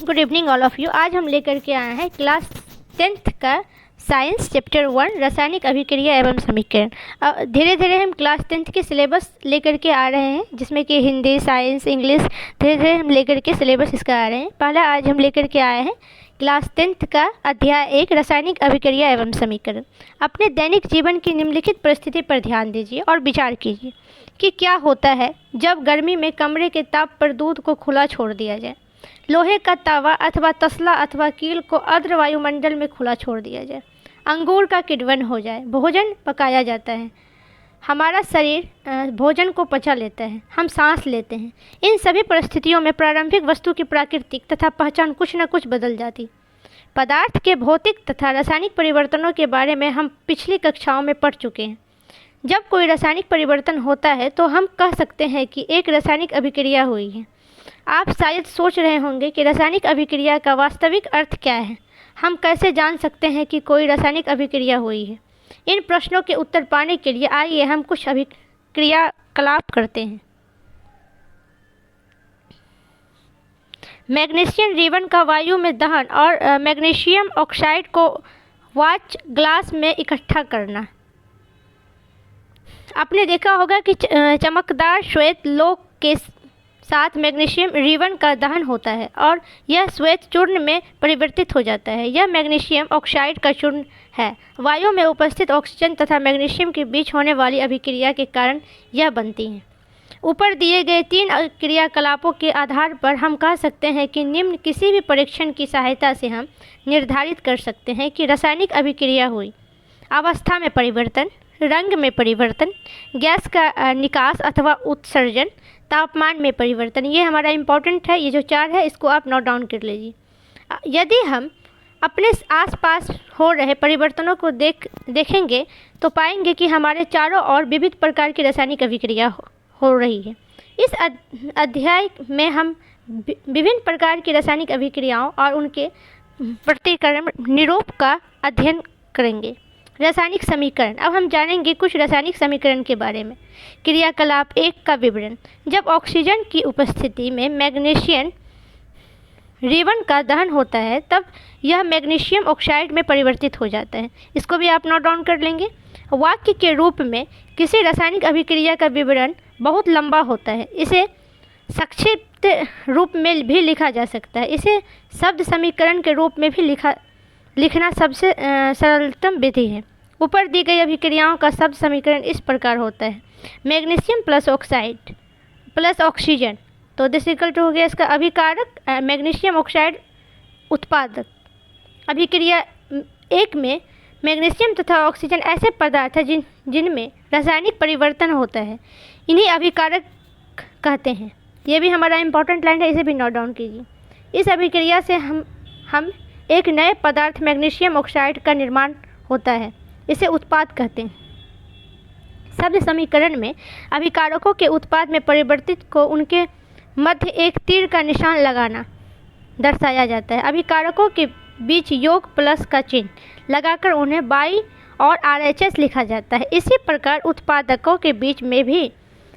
Good evening all of you. आज हम लेकर के आए हैं क्लास 10th का साइंस चैप्टर 1 रासायनिक अभिक्रिया एवं समीकरण। धीरे धीरे हम क्लास 10th के सिलेबस लेकर के आ रहे हैं, जिसमें कि हिंदी, साइंस, इंग्लिश धीरे धीरे हम लेकर के सिलेबस इसका आ रहे हैं। पहला आज हम लेकर के आए हैं क्लास 10th का अध्याय 1 रासायनिक अभिक्रिया एवं समीकरण। अपने दैनिक जीवन की निम्नलिखित परिस्थिति पर ध्यान दीजिए और विचार कीजिए कि क्या होता है जब गर्मी में कमरे के ताप पर दूध को खुला छोड़ दिया जाए, लोहे का तवा अथवा तसला अथवा कील को अर्ध वायुमंडल में खुला छोड़ दिया जाए, अंगूर का किण्वन हो जाए, भोजन पकाया जाता है, हमारा शरीर भोजन को पचा लेता है, हम सांस लेते हैं। इन सभी परिस्थितियों में प्रारंभिक वस्तु की प्राकृतिक तथा पहचान कुछ न कुछ बदल जाती। पदार्थ के भौतिक तथा रासायनिक परिवर्तनों के बारे में हम पिछली कक्षाओं में पढ़ चुके हैं। जब कोई रासायनिक परिवर्तन होता है तो हम कह सकते हैं कि एक रासायनिक अभिक्रिया हुई है। आप शायद सोच रहे होंगे कि रासायनिक अभिक्रिया का वास्तविक अर्थ क्या है, हम कैसे जान सकते हैं कि कोई रासायनिक अभिक्रिया हुई है। इन प्रश्नों के उत्तर पाने के लिए आइए हम कुछ क्रियाकलाप करते हैं। मैग्नीशियम रिबन का वायु में दहन और मैग्नीशियम ऑक्साइड को वाच ग्लास में इकट्ठा करना। आपने देखा होगा कि चमकदार श्वेत लोह के साथ मैग्नीशियम रिबन का दहन होता है और यह श्वेत चूर्ण में परिवर्तित हो जाता है। यह मैग्नीशियम ऑक्साइड का चूर्ण है। वायु में उपस्थित ऑक्सीजन तथा मैग्नीशियम के बीच होने वाली अभिक्रिया के कारण यह बनती है। ऊपर दिए गए 3 क्रियाकलापों के आधार पर हम कह सकते हैं कि निम्न किसी भी परीक्षण की सहायता से हम निर्धारित कर सकते हैं कि रासायनिक अभिक्रिया हुई। अवस्था में परिवर्तन, रंग में परिवर्तन, गैस का निकास अथवा उत्सर्जन, तापमान में परिवर्तन। ये हमारा इम्पोर्टेंट है। ये जो 4 है इसको आप नोट डाउन कर लीजिए। यदि हम अपने आसपास हो रहे परिवर्तनों को देखेंगे तो पाएंगे कि हमारे चारों ओर विविध प्रकार की रासायनिक अभिक्रिया हो रही है। इस अध्याय में हम विभिन्न प्रकार की रासायनिक अभिक्रियाओं और उनके प्रतिक्रमण निरूप का अध्ययन करेंगे। रासायनिक समीकरण। अब हम जानेंगे कुछ रासायनिक समीकरण के बारे में। क्रियाकलाप 1 का विवरण। जब ऑक्सीजन की उपस्थिति में मैग्नीशियम रिबन का दहन होता है तब यह मैग्नीशियम ऑक्साइड में परिवर्तित हो जाता है। इसको भी आप नोट डाउन कर लेंगे। वाक्य के रूप में किसी रासायनिक अभिक्रिया का विवरण बहुत लंबा होता है। इसे संक्षिप्त रूप में भी लिखा जा सकता है। इसे शब्द समीकरण के रूप में भी लिखना सबसे सरलतम विधि है। ऊपर दी गई अभिक्रियाओं का शब्द समीकरण इस प्रकार होता है। Magnesium plus oxide plus oxygen, तो दिस इक्वल टू हो गया इसका अभिकारक मैग्नीशियम ऑक्साइड उत्पादक। अभिक्रिया 1 में मैग्नीशियम तथा ऑक्सीजन ऐसे पदार्थ हैं जिनमें रासायनिक परिवर्तन होता है, इन्हीं अभिकारक कहते हैं। ये भी हमारा इम्पोर्टेंट लाइन है, इसे भी नोट डाउन कीजिए। इस अभिक्रिया से हम एक नए पदार्थ मैग्नीशियम ऑक्साइड का निर्माण होता है, इसे उत्पाद कहते हैं। शब्द समीकरण में अभिकारकों के उत्पाद में परिवर्तित को उनके मध्य एक तीर का निशान लगाना दर्शाया जाता है। अभिकारकों के बीच योग प्लस का चिन्ह लगाकर उन्हें बाई और RHS लिखा जाता है। इसी प्रकार उत्पादकों के बीच में भी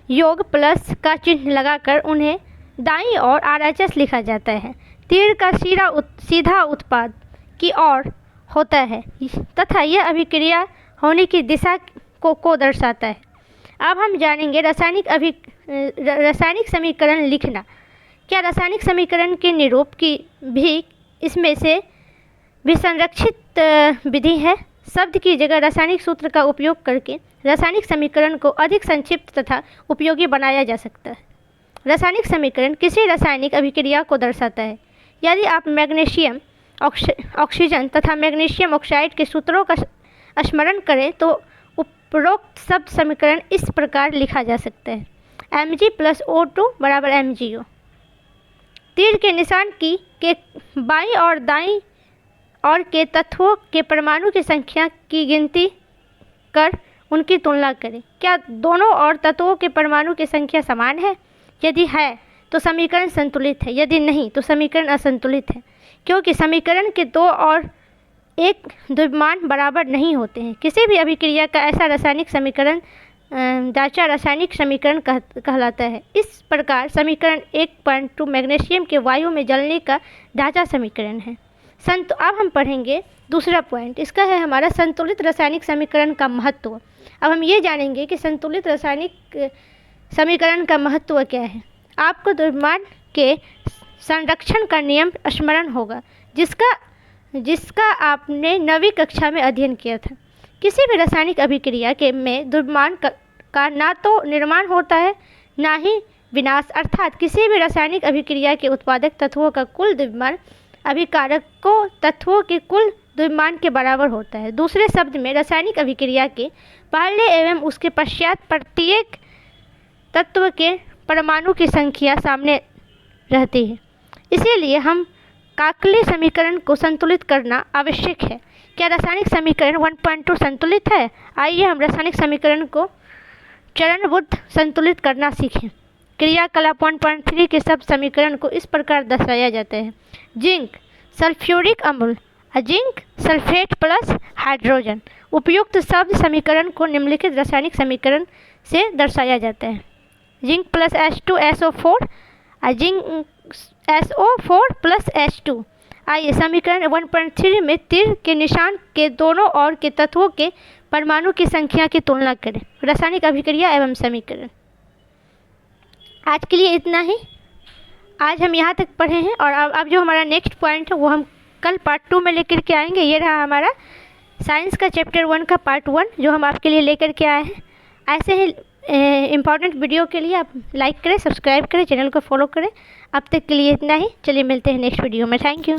योग प्लस का चिन्ह लगाकर उन्हें दाईं ओर RHS लिखा जाता है। तीर का सीधा उत्पाद की ओर होता है तथा यह अभिक्रिया होने की दिशा को दर्शाता है। अब हम जानेंगे रासायनिक समीकरण लिखना। क्या रासायनिक समीकरण के निरूप की भी इसमें से भी संरक्षित विधि है? शब्द की जगह रासायनिक सूत्र का उपयोग करके रासायनिक समीकरण को अधिक संक्षिप्त तथा उपयोगी बनाया जा सकता है। रासायनिक समीकरण किसी रासायनिक अभिक्रिया को दर्शाता है। यदि आप मैग्नीशियम ऑक्सीजन तथा मैग्नीशियम ऑक्साइड के सूत्रों का स्मरण करें तो उपरोक्त शब्द समीकरण इस प्रकार लिखा जा सकता है। Mg + O2 = MgO। तीर के निशान के बाईं और दाईं ओर के तत्वों के परमाणु की संख्या की गिनती कर उनकी तुलना करें। क्या दोनों और तत्वों के परमाणु की संख्या समान है? यदि है तो समीकरण संतुलित है, यदि नहीं तो समीकरण असंतुलित है, क्योंकि समीकरण के 2 और 1 द्रव्यमान बराबर नहीं होते हैं। किसी भी अभिक्रिया का ऐसा रासायनिक समीकरण ढांचा रासायनिक समीकरण कहलाता है। इस प्रकार समीकरण 1.2 मैग्नीशियम के वायु में जलने का ढांचा समीकरण है। अब हम पढ़ेंगे दूसरा पॉइंट, इसका है हमारा संतुलित रासायनिक समीकरण का महत्व। अब हम ये जानेंगे कि संतुलित रासायनिक समीकरण का महत्व क्या है। आपको द्रव्यमान के संरक्षण का नियम स्मरण होगा, जिसका आपने 9वीं कक्षा में अध्ययन किया था। किसी भी रासायनिक अभिक्रिया में द्रव्यमान का ना तो निर्माण होता है ना ही विनाश, अर्थात किसी भी रासायनिक अभिक्रिया के उत्पादक तत्वों का कुल द्रव्यमान अभिकारकों तत्वों के कुल द्रव्यमान के बराबर होता है। दूसरे शब्द में रासायनिक अभिक्रिया के पहले एवं उसके पश्चात प्रत्येक तत्व के परमाणु की संख्या सामने रहती है। इसीलिए हम काकली समीकरण को संतुलित करना आवश्यक है। क्या रासायनिक समीकरण 1.2 संतुलित है? आइए हम रासायनिक समीकरण को चरणबद्ध संतुलित करना सीखें। क्रियाकलाप 1.3 के सब समीकरण को इस प्रकार दर्शाया जाता है। जिंक सल्फ्यूरिक अम्ल, जिंक सल्फेट प्लस हाइड्रोजन। उपयुक्त शब्द समीकरण को निम्नलिखित रासायनिक समीकरण से दर्शाया जाता है। Zinc plus H2SO4, zinc SO4 plus H2। आइए समीकरण 1.3 में तीर के निशान के दोनों ओर के तत्वों के परमाणु की संख्या की तुलना करें। रासायनिक अभिक्रिया एवं समीकरण। आज के लिए इतना ही। आज हम यहाँ तक पढ़े हैं और अब जो हमारा नेक्स्ट पॉइंट है वो हम कल पार्ट 2 में लेकर के आएंगे। ये रहा हमारा साइंस का चैप्टर 1 का पार्ट 1 जो हम आपके लिए लेकर के आए हैं। ऐसे ही इम्पॉर्टेंट वीडियो के लिए आप लाइक करें, सब्सक्राइब करें, चैनल को फॉलो करें। अब तक के लिए इतना ही। चलिए मिलते हैं नेक्स्ट वीडियो में। Thank you.